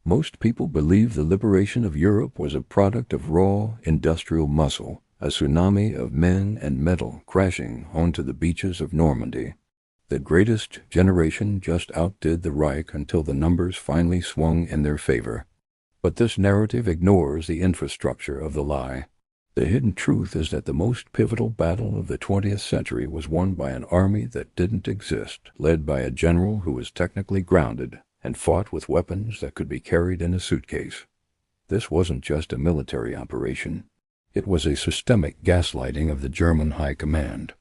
Most people believe the liberation of Europe was a product of raw industrial muscle, a tsunami of men and metal crashing onto the beaches of Normandy. The greatest generation just outdid the Reich until the numbers finally swung in their favor. But this narrative ignores the infrastructure of the lie. The hidden truth is that the most pivotal battle of the 20th century was won by an army that didn't exist, led by a general who was technically grounded and fought with weapons that could be carried in a suitcase. This wasn't just a military operation. It was a systemic gaslighting of the German High Command.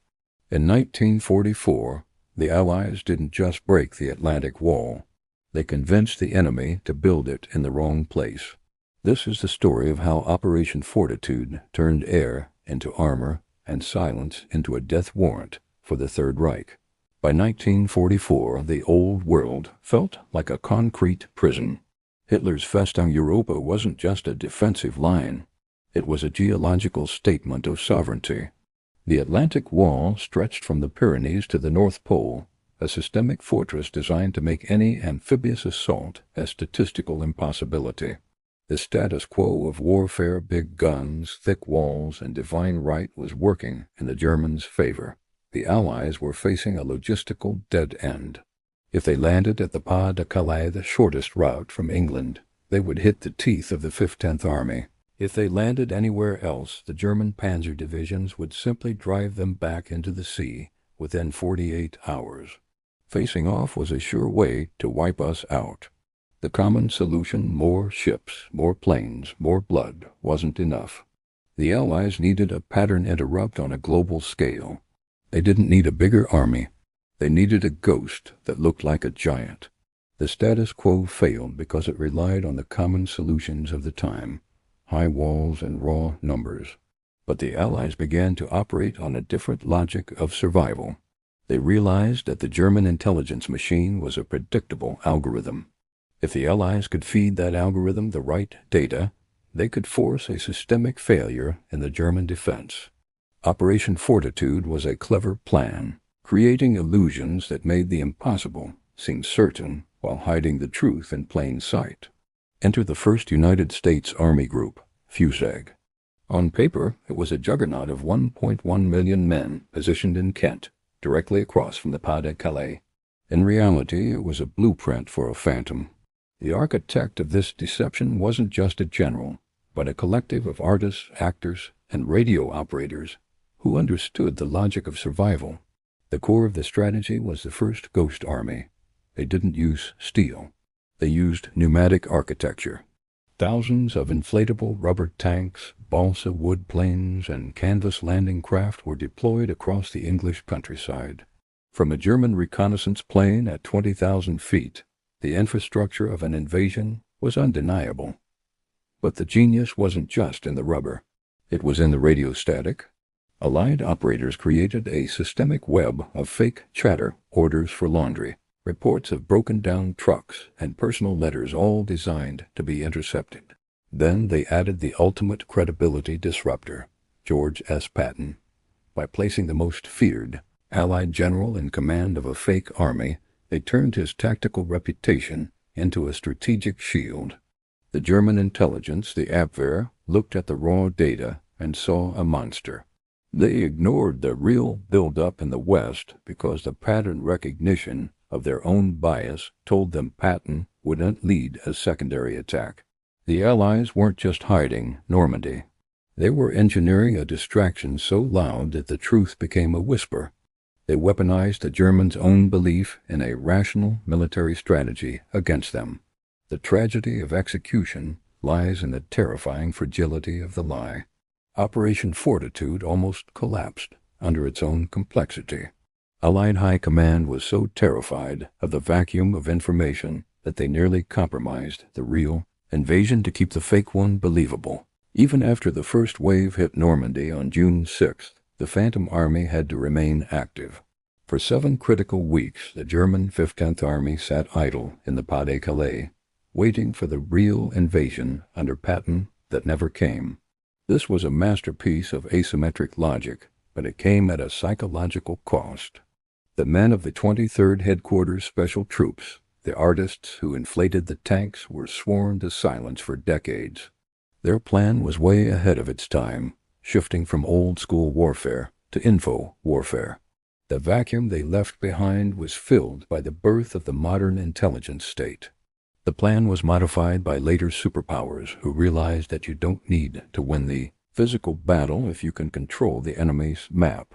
In 1944, the Allies didn't just break the Atlantic Wall. They convinced the enemy to build it in the wrong place. This is the story of how Operation Fortitude turned air into armor and silence into a death warrant for the Third Reich. By 1944, the old world felt like a concrete prison. Hitler's Festung Europa wasn't just a defensive line. It was a geological statement of sovereignty. The Atlantic Wall stretched from the Pyrenees to the North Pole, a systemic fortress designed to make any amphibious assault a statistical impossibility. The status quo of warfare, big guns, thick walls, and divine right was working in the Germans' favor. The Allies were facing a logistical dead end. If they landed at the Pas-de-Calais, the shortest route from England, they would hit the teeth of the 15th Army. If they landed anywhere else, the German panzer divisions would simply drive them back into the sea within 48 hours. Facing off was a sure way to wipe us out. The common solution, more ships, more planes, more blood, wasn't enough. The Allies needed a pattern interrupt on a global scale. They didn't need a bigger army. They needed a ghost that looked like a giant. The status quo failed because it relied on the common solutions of the time, high walls and raw numbers. But the Allies began to operate on a different logic of survival. They realized that the German intelligence machine was a predictable algorithm. If the Allies could feed that algorithm the right data, they could force a systemic failure in the German defense. Operation Fortitude was a clever plan, creating illusions that made the impossible seem certain while hiding the truth in plain sight. Enter the 1st United States Army Group, FUSAG. On paper, it was a juggernaut of 1.1 million men positioned in Kent, directly across from the Pas-de-Calais. In reality, it was a blueprint for a phantom. The architect of this deception wasn't just a general, but a collective of artists, actors, and radio operators who understood the logic of survival. The core of the strategy was the first Ghost Army. They didn't use steel. They used pneumatic architecture. Thousands of inflatable rubber tanks, balsa wood planes, and canvas landing craft were deployed across the English countryside. From a German reconnaissance plane at 20,000 feet, the infrastructure of an invasion was undeniable. But the genius wasn't just in the rubber. It was in the radio static. Allied operators created a systemic web of fake chatter, orders for laundry, reports of broken-down trucks, and personal letters, all designed to be intercepted. Then they added the ultimate credibility disruptor, George S. Patton. By placing the most feared Allied general in command of a fake army, they turned his tactical reputation into a strategic shield. The German intelligence, the Abwehr, looked at the raw data and saw a monster. They ignored the real build-up in the West because the pattern recognition of their own bias told them Patton wouldn't lead a secondary attack. The Allies weren't just hiding Normandy. They were engineering a distraction so loud that the truth became a whisper. They weaponized the Germans' own belief in a rational military strategy against them. The tragedy of execution lies in the terrifying fragility of the lie. Operation Fortitude almost collapsed under its own complexity. Allied High Command was so terrified of the vacuum of information that they nearly compromised the real invasion to keep the fake one believable. Even after the first wave hit Normandy on June 6th, the Phantom Army had to remain active. For 7 critical weeks, the German 15th Army sat idle in the Pas-de-Calais, waiting for the real invasion under Patton that never came. This was a masterpiece of asymmetric logic, but it came at a psychological cost. The men of the 23rd Headquarters Special Troops, The artists who inflated the tanks were sworn to silence for decades. Their plan was way ahead of its time, shifting from old-school warfare to info warfare. The vacuum they left behind was filled by the birth of the modern intelligence state. The plan was modified by later superpowers who realized that you don't need to win the physical battle if you can control the enemy's map.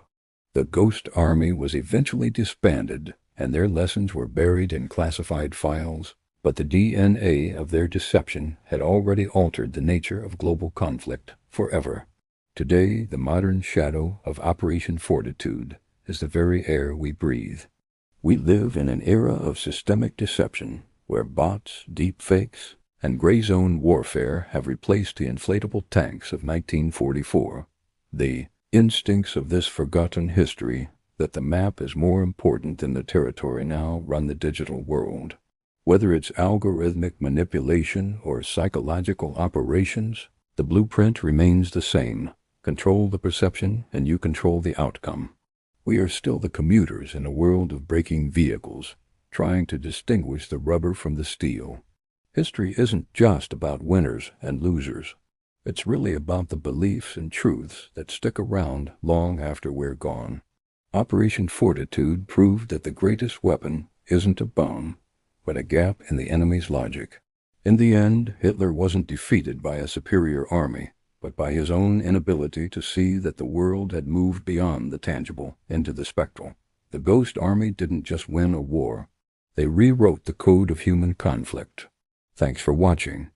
The Ghost Army was eventually disbanded, and their lessons were buried in classified files, but the DNA of their deception had already altered the nature of global conflict forever. Today, the modern shadow of Operation Fortitude is the very air we breathe. We live in an era of systemic deception, where bots, deepfakes, and gray zone warfare have replaced the inflatable tanks of 1944. The instincts of this forgotten history, that the map is more important than the territory, now run the digital world. Whether it's algorithmic manipulation or psychological operations, the blueprint remains the same. Control the perception and you control the outcome. We are still the commuters in a world of braking vehicles, trying to distinguish the rubber from the steel. History isn't just about winners and losers. It's really about the beliefs and truths that stick around long after we're gone. Operation Fortitude proved that the greatest weapon isn't a bomb, but a gap in the enemy's logic. In the end, Hitler wasn't defeated by a superior army, but by his own inability to see that the world had moved beyond the tangible into the spectral. The Ghost Army didn't just win a war. They rewrote the code of human conflict. Thanks for watching.